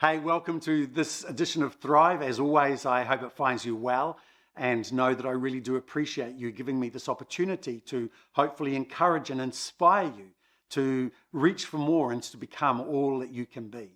Hey, welcome to this edition of Thrive. As always, I hope it finds you well and know that I really do appreciate you giving me this opportunity to hopefully encourage and inspire you to reach for more and to become all that you can be.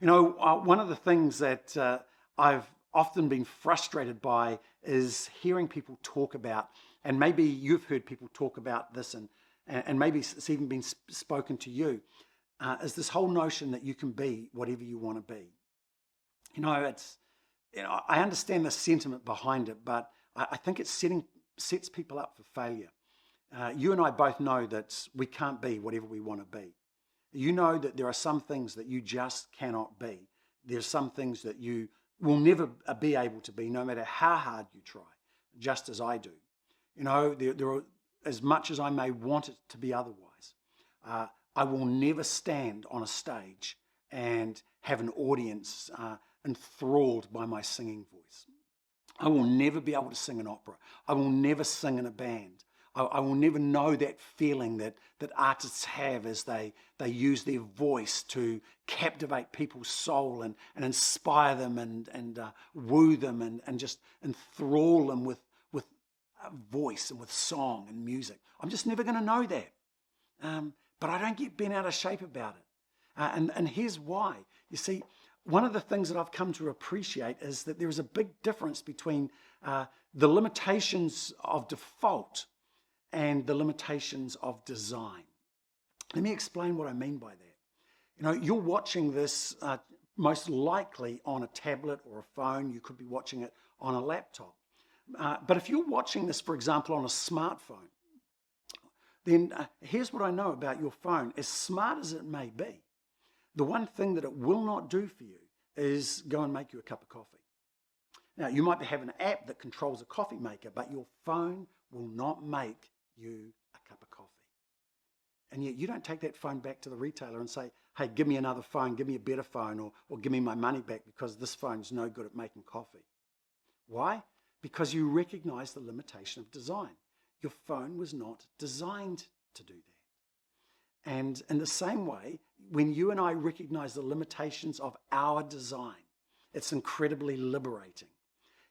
You know, one of the things that I've often been frustrated by is hearing people talk about, and maybe you've heard people talk about this and maybe it's even been spoken to you, is this whole notion that you can be whatever you want to be. I understand the sentiment behind it, but I think it sets people up for failure. You and I both know that we can't be whatever we want to be. You know that there are some things that you just cannot be. There's some things that you will never be able to be, no matter how hard you try, just as I do. You know, there are, as much as I may want it to be otherwise, I will never stand on a stage and have an audience enthralled by my singing voice. I will never be able to sing an opera. I will never sing in a band. I will never know that feeling that artists have as they use their voice to captivate people's soul and inspire them and woo them and just enthrall them with voice and with song and music. I'm just never going to know that. But I don't get bent out of shape about it. And here's why. You see, one of the things that I've come to appreciate is that there is a big difference between the limitations of default and the limitations of design. Let me explain what I mean by that. You know, you're watching this most likely on a tablet or a phone. You could be watching it on a laptop. But if you're watching this, for example, on a smartphone, then here's what I know about your phone. As smart as it may be, the one thing that it will not do for you is go and make you a cup of coffee. Now, you might have an app that controls a coffee maker, but your phone will not make you a cup of coffee. And yet you don't take that phone back to the retailer and say, hey, give me another phone, give me a better phone, or give me my money back because this phone's no good at making coffee. Why? Because you recognize the limitation of design. Your phone was not designed to do that. And in the same way, when you and I recognize the limitations of our design, it's incredibly liberating.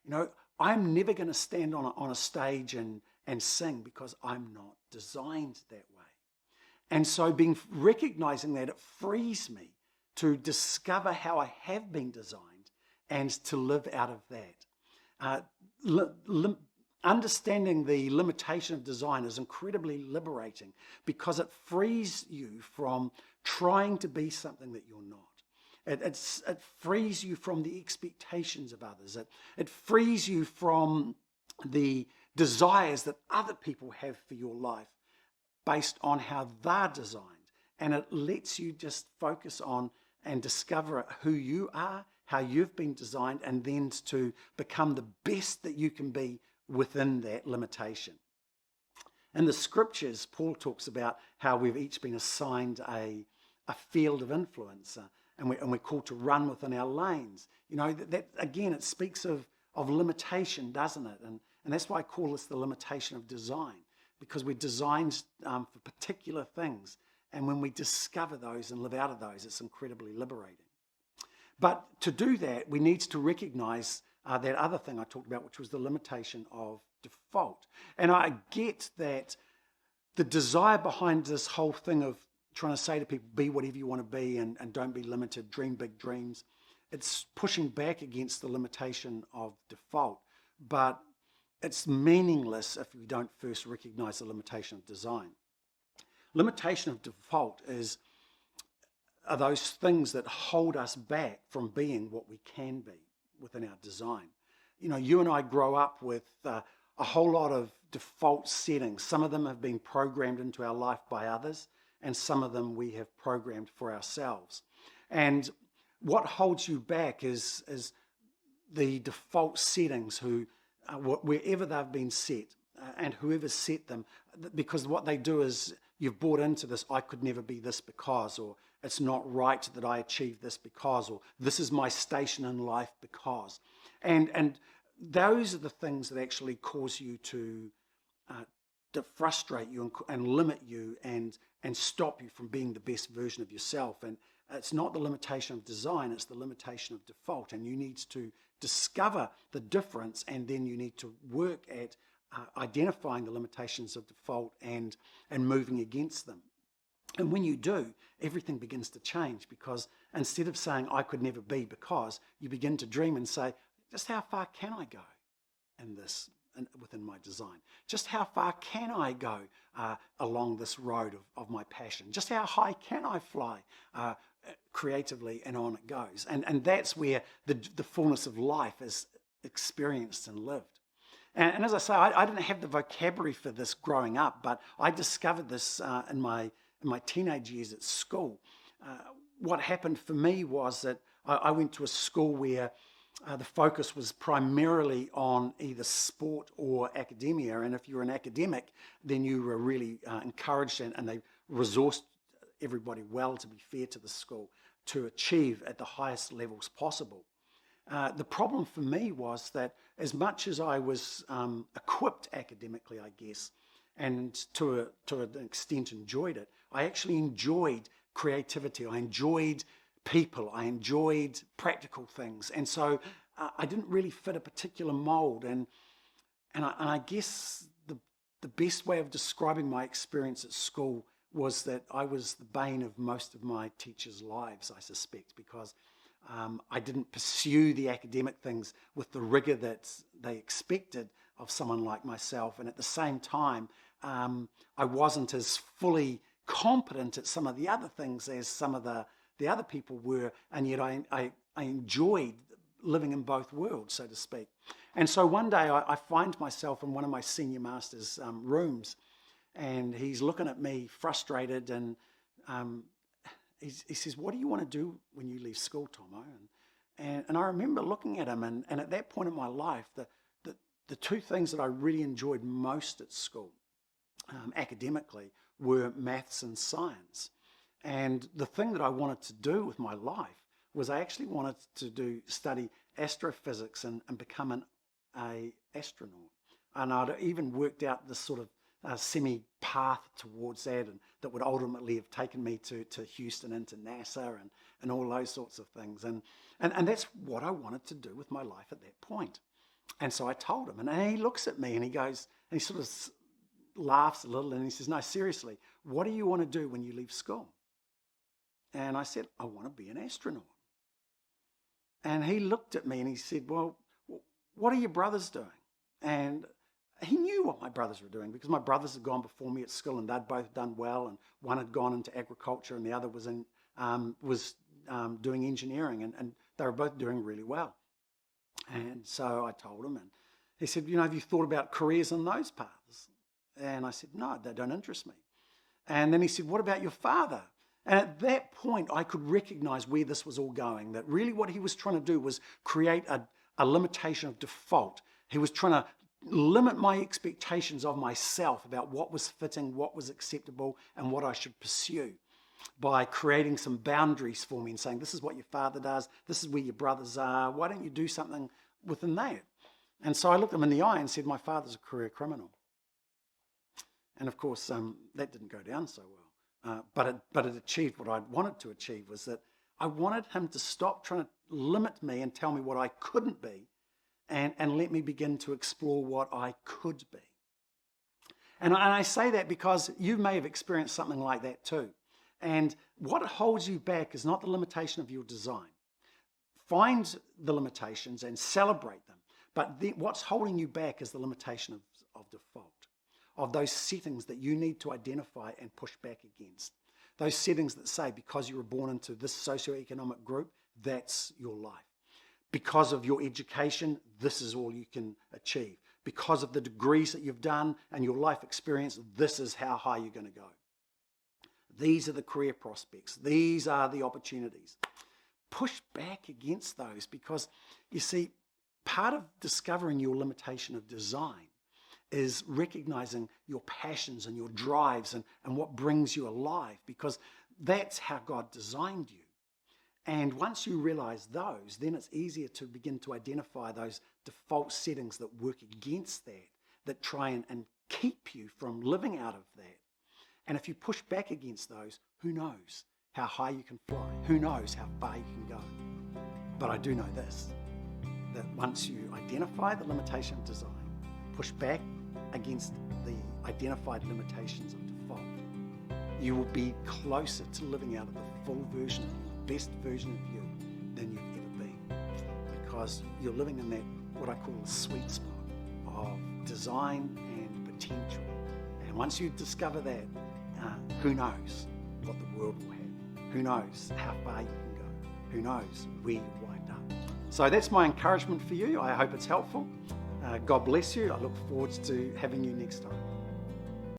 You know, I'm never going to stand on a stage and sing because I'm not designed that way. And so recognizing that, it frees me to discover how I have been designed and to live out of that. Understanding the limitation of design is incredibly liberating because it frees you from trying to be something that you're not. It frees you from the expectations of others. It frees you from the desires that other people have for your life based on how they're designed. And it lets you just focus on and discover who you are, how you've been designed, and then to become the best that you can be within that limitation. In the scriptures, Paul talks about how we've each been assigned a field of influence, and we're called to run within our lanes. You know, that again, it speaks of limitation, doesn't it? And that's why I call this the limitation of design, because we're designed for particular things. And when we discover those and live out of those, it's incredibly liberating. But to do that, we need to recognize that other thing I talked about, which was the limitation of default. And I get that the desire behind this whole thing of trying to say to people, be whatever you want to be and don't be limited, dream big dreams, it's pushing back against the limitation of default. But it's meaningless if we don't first recognize the limitation of design. Limitation of default are those things that hold us back from being what we can be within our design. You know, you and I grow up with a whole lot of default settings. Some of them have been programmed into our life by others, and some of them we have programmed for ourselves. And what holds you back is the default settings wherever they've been set, and whoever set them, because what they do is you've bought into this, I could never be this because, or it's not right that I achieve this because, or this is my station in life because. And those are the things that actually cause you to frustrate you and limit you and stop you from being the best version of yourself. It's not the limitation of design, it's the limitation of default. And you need to discover the difference, and then you need to work at identifying the limitations of default and moving against them. And when you do, everything begins to change, because instead of saying, I could never be because, you begin to dream and say, just how far can I go in this, within my design? Just how far can I go along this road of my passion? Just how high can I fly creatively? And on it goes. And that's where the fullness of life is experienced and lived. And as I say, I didn't have the vocabulary for this growing up, but I discovered this in my teenage years at school. What happened for me was that I went to a school where the focus was primarily on either sport or academia, and if you were an academic, then you were really encouraged, and they resourced everybody well, to be fair to the school, to achieve at the highest levels possible. The problem for me was that as much as I was equipped academically, I guess, and to an extent enjoyed it, I actually enjoyed creativity. I enjoyed people. I enjoyed practical things. And so I didn't really fit a particular mold. And I guess the best way of describing my experience at school was that I was the bane of most of my teachers' lives, I suspect, because I didn't pursue the academic things with the rigor that they expected of someone like myself. And at the same time, I wasn't as fully competent at some of the other things as some of the other people were. And yet I enjoyed living in both worlds, so to speak. And so one day I find myself in one of my senior master's rooms, and he's looking at me frustrated, and he says, what do you want to do when you leave school, Tomo? And I remember looking at him, and at that point in my life, the two things that I really enjoyed most at school, academically, were maths and science. And the thing that I wanted to do with my life was I actually wanted to study astrophysics and become an astronaut. And I'd even worked out this sort of semi-path towards that, and that would ultimately have taken me to Houston and to NASA and all those sorts of things. And that's what I wanted to do with my life at that point. And so I told him, and he looks at me and he goes, and he sort of laughs a little, and he says, no, seriously, what do you want to do when you leave school? And I said, I want to be an astronaut. And he looked at me and he said, well, what are your brothers doing? And he knew what my brothers were doing, because my brothers had gone before me at school, and they'd both done well, and one had gone into agriculture and the other was doing engineering, and they were both doing really well. And so I told him, and he said, have you thought about careers in those paths? And I said, no, they don't interest me. And then he said, what about your father? And at that point, I could recognize where this was all going, that really what he was trying to do was create a limitation of default. He was trying to limit my expectations of myself about what was fitting, what was acceptable, and what I should pursue, by creating some boundaries for me and saying, this is what your father does, this is where your brothers are, why don't you do something within that? And so I looked him in the eye and said, my father's a career criminal. And of course, that didn't go down so well. But it achieved what I'd wanted to achieve, was that I wanted him to stop trying to limit me and tell me what I couldn't be, and let me begin to explore what I could be. And I say that because you may have experienced something like that too. And what holds you back is not the limitation of your design. Find the limitations and celebrate them. But what's holding you back is the limitation of default, of those settings that you need to identify and push back against. Those settings that say, because you were born into this socioeconomic group, that's your life. Because of your education, this is all you can achieve. Because of the degrees that you've done and your life experience, this is how high you're going to go. These are the career prospects. These are the opportunities. Push back against those, because, you see, part of discovering your limitation of design is recognizing your passions and your drives and what brings you alive, because that's how God designed you. And once you realize those, then it's easier to begin to identify those default settings that work against that try and keep you from living out of that. And if you push back against those, who knows? how high you can fly. Who knows how far you can go? But I do know this, that once you identify the limitation of design, push back against the identified limitations of default, you will be closer to living out of the full version, the best version of you than you've ever been. Because you're living in that, what I call the sweet spot of design and potential. And once you discover that, who knows what the world will have? Who knows how far you can go? Who knows where you wind up? So that's my encouragement for you. I hope it's helpful. God bless you. I look forward to having you next time.